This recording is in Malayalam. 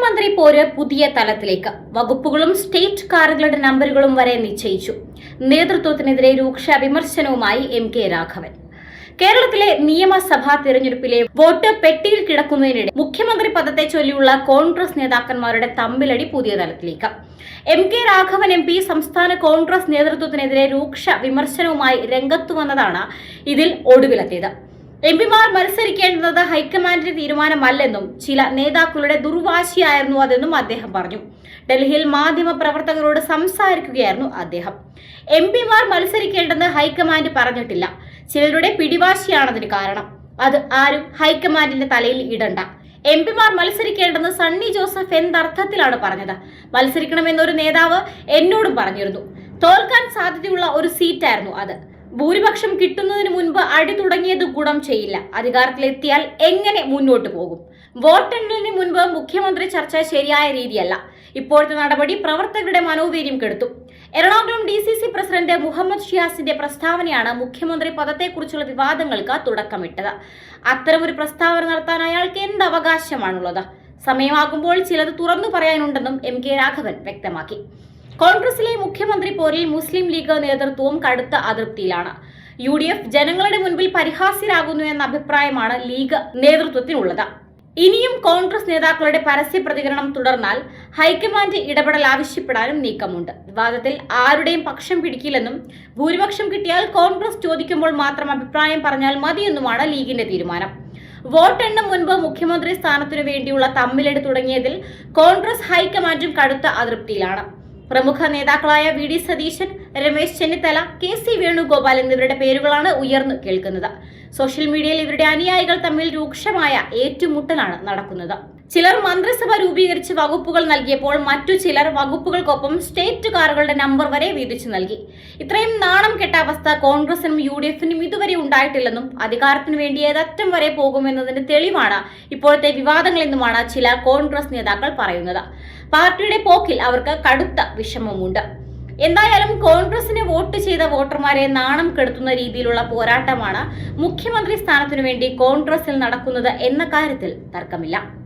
മുഖ്യമന്ത്രി പോര് പുതിയ തലത്തിലേക്ക്. വകുപ്പുകളും സ്റ്റേറ്റ് കാറുകളുടെ നമ്പറുകളും വരെ നിശ്ചയിച്ചു. നേതൃത്വത്തിനെതിരെ രൂക്ഷ വിമർശനവുമായി എം.കെ. രാഘവൻ. കേരളത്തിലെ നിയമസഭാ തെരഞ്ഞെടുപ്പിലെ വോട്ട് പെട്ടിയിൽ കിടക്കുന്നതിനിടെ മുഖ്യമന്ത്രി പദത്തെ ചൊല്ലിയുള്ള കോൺഗ്രസ് നേതാക്കന്മാരുടെ തമ്മിലടി പുതിയ തലത്തിലേക്ക്. എം.കെ. രാഘവൻ എം.പി. സംസ്ഥാന കോൺഗ്രസ് നേതൃത്വത്തിനെതിരെ രൂക്ഷ വിമർശനവുമായി രംഗത്തു വന്നതാണ് ഇതിൽ ഒടുവിലെത്തിയത്. എംപിമാർ മത്സരിക്കേണ്ടത് ഹൈക്കമാൻഡിന്റെ തീരുമാനമല്ലെന്നും ചില നേതാക്കളുടെ ദുർവാശിയായിരുന്നു അതെന്നും അദ്ദേഹം പറഞ്ഞു. ഡൽഹിയിൽ മാധ്യമ പ്രവർത്തകരോട് സംസാരിക്കുകയായിരുന്നു അദ്ദേഹം. എംപിമാർ മത്സരിക്കേണ്ടെന്ന് ഹൈക്കമാൻഡ് പറഞ്ഞിട്ടില്ല. ചിലരുടെ പിടിവാശിയാണതിന് കാരണം. അത് ആരും ഹൈക്കമാൻഡിന്റെ തലയിൽ ഇടണ്ട. എംപിമാർ മത്സരിക്കേണ്ടെന്ന് സണ്ണി ജോസഫ് എന്തർത്ഥത്തിലാണ് പറഞ്ഞത്? മത്സരിക്കണമെന്നൊരു നേതാവ് എന്നോടും പറഞ്ഞിരുന്നു. തോൽക്കാൻ സാധ്യതയുള്ള ഒരു സീറ്റായിരുന്നു അത്. ഭൂരിപക്ഷം കിട്ടുന്നതിന് മുൻപ് അടി തുടങ്ങിയത് ഗുണം ചെയ്യില്ല. അധികാരത്തിലെത്തിയാൽ എങ്ങനെ മുന്നോട്ട് പോകും? വോട്ടെണ്ണലിന് മുൻപ് മുഖ്യമന്ത്രി ചർച്ച ശരിയായ രീതിയല്ല. ഇപ്പോഴത്തെ നടപടി പ്രവർത്തകരുടെ മനോവീര്യം കെടുത്തു. എറണാകുളം DCC പ്രസിഡന്റ് മുഹമ്മദ് ഷിയാസിന്റെ പ്രസ്താവനയാണ് മുഖ്യമന്ത്രി പദത്തെക്കുറിച്ചുള്ള വിവാദങ്ങൾക്ക് തുടക്കമിട്ടത്. അത്തരമൊരു പ്രസ്താവന നടത്താൻ അയാൾക്ക് എന്ത് അവകാശമാണുള്ളത്? സമയമാകുമ്പോൾ ചിലത് തുറന്നു പറയാനുണ്ടെന്നും എം.കെ. രാഘവൻ വ്യക്തമാക്കി. കോൺഗ്രസിലെ മുഖ്യമന്ത്രി പോരിൽ മുസ്ലിം ലീഗ് നേതൃത്വവും കടുത്ത അതൃപ്തിയിലാണ്. UDF ജനങ്ങളുടെ മുൻപിൽ പരിഹാസ്യരാകുന്നു എന്ന അഭിപ്രായമാണ് ലീഗ് നേതൃത്വത്തിനുള്ളത്. ഇനിയും കോൺഗ്രസ് നേതാക്കളുടെ പരസ്യ പ്രതികരണം തുടർന്നാൽ ഹൈക്കമാൻഡ് ഇടപെടൽ ആവശ്യപ്പെടാനും നീക്കമുണ്ട്. വിവാദത്തിൽ ആരുടെയും പക്ഷം പിടിക്കില്ലെന്നും ഭൂരിപക്ഷം കിട്ടിയാൽ കോൺഗ്രസ് ചോദിക്കുമ്പോൾ മാത്രം അഭിപ്രായം പറഞ്ഞാൽ മതിയെന്നുമാണ് ലീഗിന്റെ തീരുമാനം. വോട്ടെണ്ണും മുൻപ് മുഖ്യമന്ത്രി സ്ഥാനത്തിനു വേണ്ടിയുള്ള തമ്മിലടി തുടങ്ങിയതിൽ കോൺഗ്രസ് ഹൈക്കമാൻഡും കടുത്ത അതൃപ്തിയിലാണ്. പ്രമുഖ നേതാക്കളായ VD സതീശൻ, രമേശ് ചെന്നിത്തല, KC വേണുഗോപാൽ എന്നിവരുടെ പേരുകളാണ് ഉയർന്നു കേൾക്കുന്നത്. സോഷ്യൽ മീഡിയയിൽ ഇവരുടെ അനുയായികൾ തമ്മിൽ രൂക്ഷമായ ഏറ്റുമുട്ടലാണ് നടക്കുന്നത്. ചിലർ മന്ത്രിസഭ രൂപീകരിച്ച് വകുപ്പുകൾ നൽകിയപ്പോൾ മറ്റു ചിലർ വകുപ്പുകൾക്കൊപ്പം സ്റ്റേറ്റ് കാറുകളുടെ നമ്പർ വരെ വീതിച്ചു നൽകി. ഇത്രയും നാണം കെട്ട അവസ്ഥ കോൺഗ്രസിനും UDFനും ഇതുവരെ ഉണ്ടായിട്ടില്ലെന്നും അധികാരത്തിനു വേണ്ടി ഏതറ്റം വരെ പോകുമെന്നതിന്റെ തെളിവാണ് ഇപ്പോഴത്തെ വിവാദങ്ങളെന്നുമാണ് ചില കോൺഗ്രസ് നേതാക്കൾ പറയുന്നത്. പാർട്ടിയുടെ പോക്കിൽ അവർക്ക് കടുത്ത വിഷമമുണ്ട്. എന്തായാലും കോൺഗ്രസിന് വോട്ട് ചെയ്ത വോട്ടർമാരെ നാണം കെടുത്തുന്ന രീതിയിലുള്ള പോരാട്ടമാണ് മുഖ്യമന്ത്രി സ്ഥാനത്തിനു വേണ്ടി കോൺഗ്രസിൽ നടക്കുന്നത് എന്ന കാര്യത്തിൽ തർക്കമില്ല.